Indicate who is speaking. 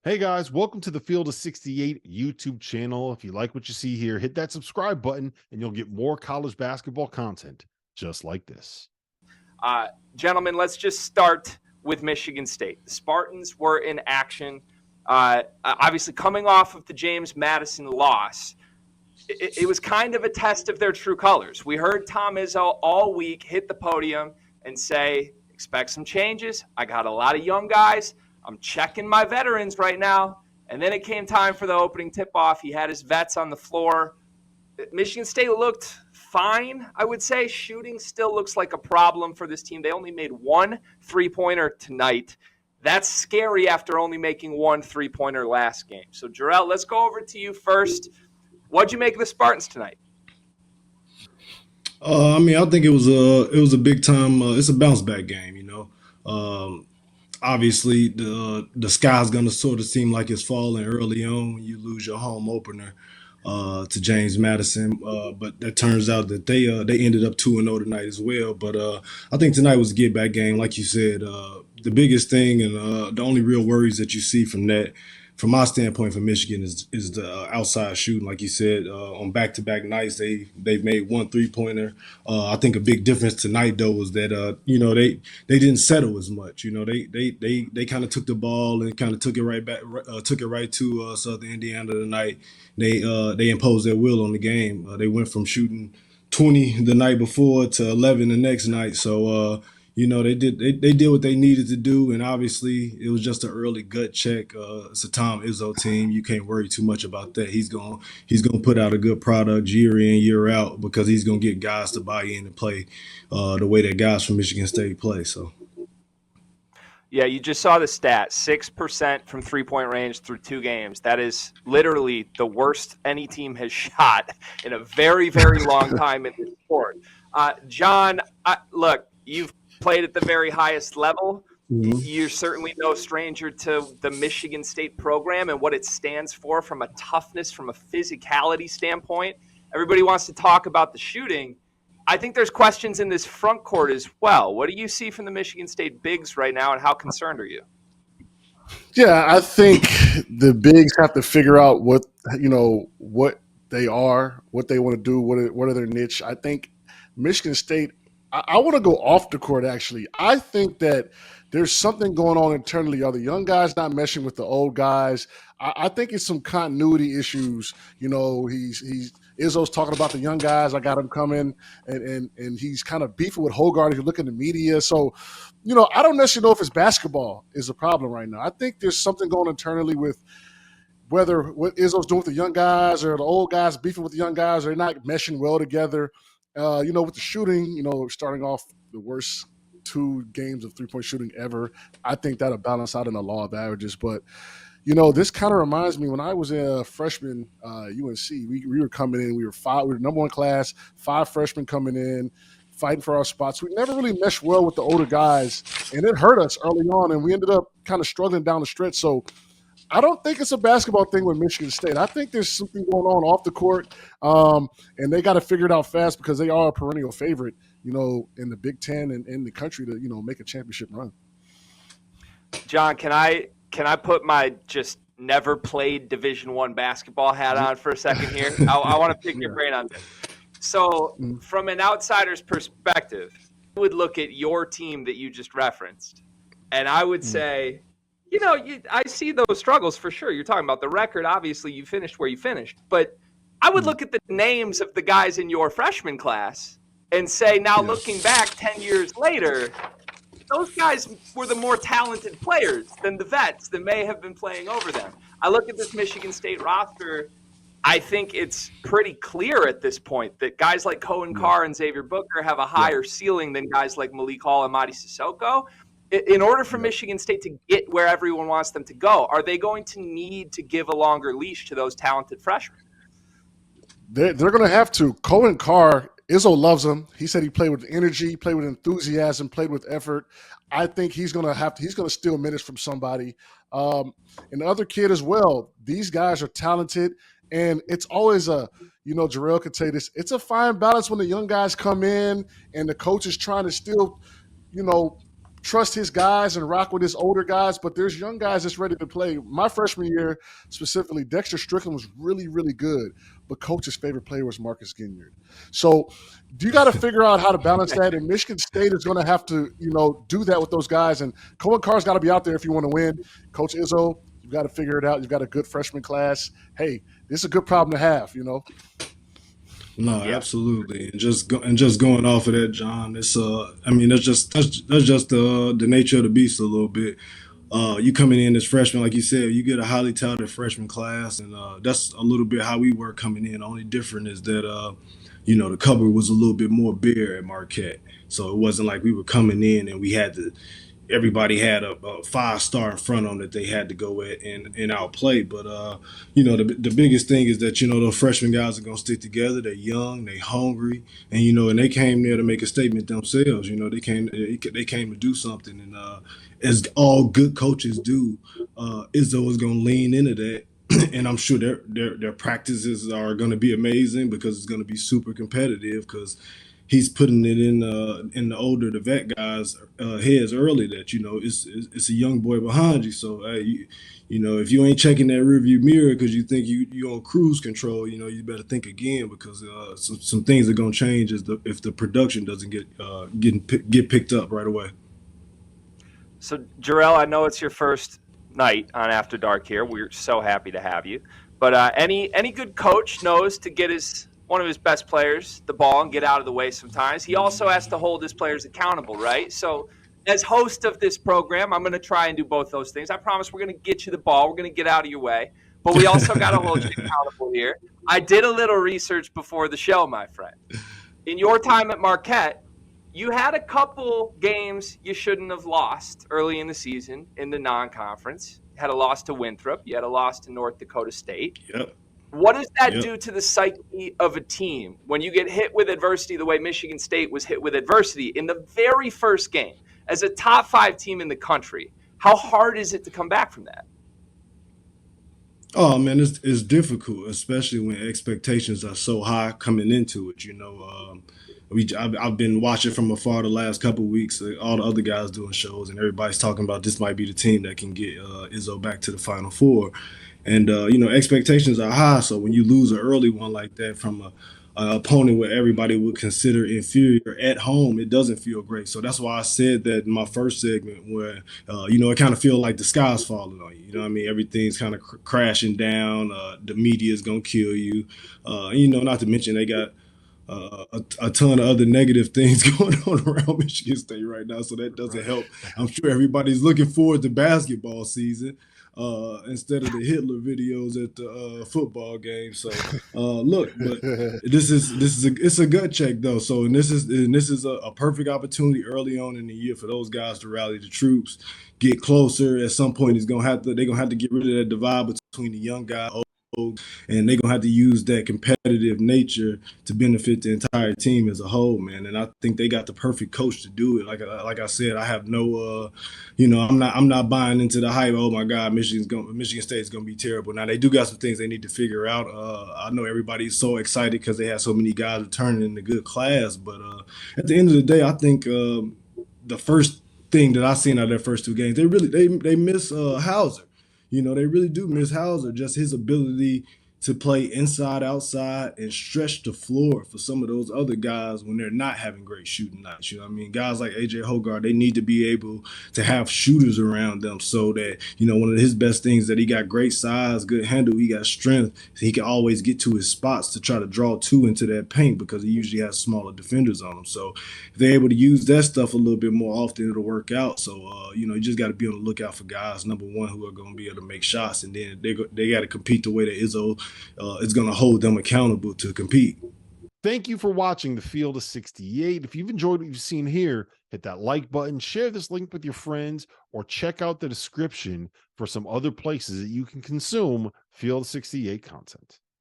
Speaker 1: Hey guys, welcome to the Field of 68 YouTube channel. If you like what you see here, hit that subscribe button and you'll get more college basketball content just like this.
Speaker 2: Gentlemen, let's just start with Michigan State. The Spartans were in action, obviously coming off of the James Madison loss. It was kind of a test of their true colors. We heard Tom Izzo all week hit the podium and say, expect some changes. I got a lot of young guys. I'm checking my veterans right now. And then it came time for the opening tip-off. He had his vets on the floor. Michigan State looked fine, I would say. Shooting still looks like a problem for this team. They only made one three-pointer tonight. That's scary after only making one three-pointer last game. So, Jerel, let's go over to you first. What'd you make of the Spartans tonight?
Speaker 3: I think it was a big time. It's a bounce back game, you know. Obviously, the sky's gonna sort of seem like it's falling early on when you lose your home opener to James Madison. But that turns out that they ended up 2-0 tonight as well. But I think tonight was a get back game, like you said. The biggest thing and the only real worries that you see from that, from my standpoint, for Michigan is the outside shooting. Like you said, on back to back nights, they've made one 3-pointer. I think a big difference tonight though was that they didn't settle as much. You know, they kind of took the ball and kind of took it right back, took it right to Southern Indiana tonight. They imposed their will on the game. They went from shooting 20 the night before to 11 the next night. So they did what they needed to do, and obviously it was just an early gut check. It's a Tom Izzo team. You can't worry too much about that. He's gonna put out a good product year in, year out, because he's gonna get guys to buy in and play the way that guys from Michigan State play. So
Speaker 2: Yeah, you just saw the stat, 6% from three-point range through two games. That is literally the worst any team has shot in a very, very long time in this sport. John, look, you've played at the very highest level.
Speaker 3: mhm.
Speaker 2: You're certainly no stranger to the Michigan State program and what it stands for from a toughness, from a physicality standpoint. Everybody wants to talk about the shooting. I think there's questions in this front court as well. What do you see from the Michigan State bigs right now, and how concerned are you?
Speaker 4: Yeah, I think the bigs have to figure out what they are, what they want to do, what are their niche. I think Michigan State. I want to go off the court. Actually, I think that there's something going on internally. Are the young guys not meshing with the old guys? I think it's some continuity issues. You know, he's Izzo's talking about the young guys. I got him coming, and he's kind of beefing with Hogarth if you look in the media. So, I don't necessarily know if it's basketball is a problem right now. I think there's something going internally with whether what Izzo's doing with the young guys or the old guys beefing with the young guys. They're not meshing well together. With the shooting, starting off the worst two games of three-point shooting ever. I think that'll balance out in the law of averages. But, this kind of reminds me when I was a freshman, UNC, we were coming in, we were number one class, 5 freshmen coming in, fighting for our spots. We never really meshed well with the older guys, and it hurt us early on, and we ended up kind of struggling down the stretch. So I don't think it's a basketball thing with Michigan State. I think there's something going on off the court, and they got to figure it out fast because they are a perennial favorite, in the Big Ten and in the country to, make a championship run.
Speaker 2: John, can I put my just never played Division I basketball hat on for a second here? I want to pick your brain on this. So, from an outsider's perspective, I would look at your team that you just referenced, and I would say, I see those struggles for sure. You're talking about the record. Obviously, you finished where you finished. But I would look at the names of the guys in your freshman class and say, now looking back 10 years later, those guys were the more talented players than the vets that may have been playing over them. I look at this Michigan State roster. I think it's pretty clear at this point that guys like Cohen Carr and Xavier Booker have a higher ceiling than guys like Malik Hall and Madi Sissoko. In order for Michigan State to get where everyone wants them to go, are they going to need to give a longer leash to those talented freshmen?
Speaker 4: They're going to have to. Cohen Carr, Izzo loves him. He said he played with energy, played with enthusiasm, played with effort. I think he's going to steal minutes from somebody. And the other kid as well. These guys are talented, and it's always Jerel could say this, it's a fine balance when the young guys come in and the coach is trying to still, trust his guys and rock with his older guys, but there's young guys that's ready to play. My freshman year, specifically, Dexter Strickland was really, really good, but coach's favorite player was Marcus Ginyard. So you got to figure out how to balance that, and Michigan State is going to have to, do that with those guys. And Cohen Carr's got to be out there if you want to win. Coach Izzo, you've got to figure it out. You've got a good freshman class. Hey, this is a good problem to have,
Speaker 3: No, absolutely, and just going off of that, John. It's that's just the nature of the beast a little bit. You coming in as freshman, like you said, you get a highly talented freshman class, and that's a little bit how we were coming in. Only different is that the cupboard was a little bit more bare at Marquette, so it wasn't like we were coming in and we had to. Everybody had a 5-star in front on that they had to go at and outplay. But, the biggest thing is that, those freshman guys are going to stick together. They're young, they're hungry, and, and they came there to make a statement themselves. They came to do something. And as all good coaches do, Izzo is going to lean into that. And I'm sure their practices are going to be amazing because it's going to be super competitive because he's putting it in the vet guys' heads early that it's a young boy behind you. So hey, if you ain't checking that rearview mirror because you think you on cruise control, you better think again because some things are gonna change if the production doesn't get picked up right away.
Speaker 2: So Jerel, I know it's your first night on After Dark here. We're so happy to have you. But any good coach knows to get one of his best players the ball and get out of the way sometimes. He also has to hold his players accountable, right? So as host of this program, I'm going to try and do both those things. I promise we're going to get you the ball. We're going to get out of your way. But we also got to hold you accountable here. I did a little research before the show, my friend. In your time at Marquette, you had a couple games you shouldn't have lost early in the season in the non-conference. You had a loss to Winthrop. You had a loss to North Dakota State.
Speaker 3: Yep.
Speaker 2: What does that do to the psyche of a team when you get hit with adversity the way Michigan State was hit with adversity in the very first game as a top 5 team in the country? How hard is it to come back from that?
Speaker 3: Oh man, it's difficult, especially when expectations are so high coming into it. I've been watching from afar the last couple of weeks. All the other guys doing shows, and everybody's talking about this might be the team that can get Izzo back to the Final Four. And, expectations are high. So when you lose an early one like that from an opponent where everybody would consider inferior at home, it doesn't feel great. So that's why I said that in my first segment where, it kind of feels like the sky's falling on you. You know what I mean? Everything's kind of crashing down. The media is going to kill you. Not to mention they got a ton of other negative things going on around Michigan State right now. So that doesn't help. I'm sure everybody's looking forward to basketball season. Instead of the Hitler videos at the football game. So look, but it's a gut check though. So this is a perfect opportunity early on in the year for those guys to rally the troops, get closer. At some point, they're gonna have to get rid of that divide between the young guy. And they're going to have to use that competitive nature to benefit the entire team as a whole, man. And I think they got the perfect coach to do it. Like I said, I have no, I'm not buying into the hype. Oh my God, Michigan State is going to be terrible. Now they do got some things they need to figure out. I know everybody's so excited because they have so many guys returning in the good class. But at the end of the day, I think the first thing that I seen out of their first 2 games, they miss Hauser. They really do miss Hauser, just his ability to play inside, outside, and stretch the floor for some of those other guys when they're not having great shooting nights. You know what I mean? Guys like A.J. Hogarth, they need to be able to have shooters around them so that, one of his best things that he got great size, good handle, he got strength. So he can always get to his spots to try to draw 2 into that paint because he usually has smaller defenders on him. So if they're able to use that stuff a little bit more often, it'll work out. So, you just got to be on the lookout for guys, number one, who are going to be able to make shots. And then they got to compete the way that Izzo is going to hold them accountable to compete.
Speaker 1: Thank you for watching the Field of 68. If you've enjoyed what you've seen here, hit that like button, share this link with your friends, or check out the description for some other places that you can consume Field of 68 content.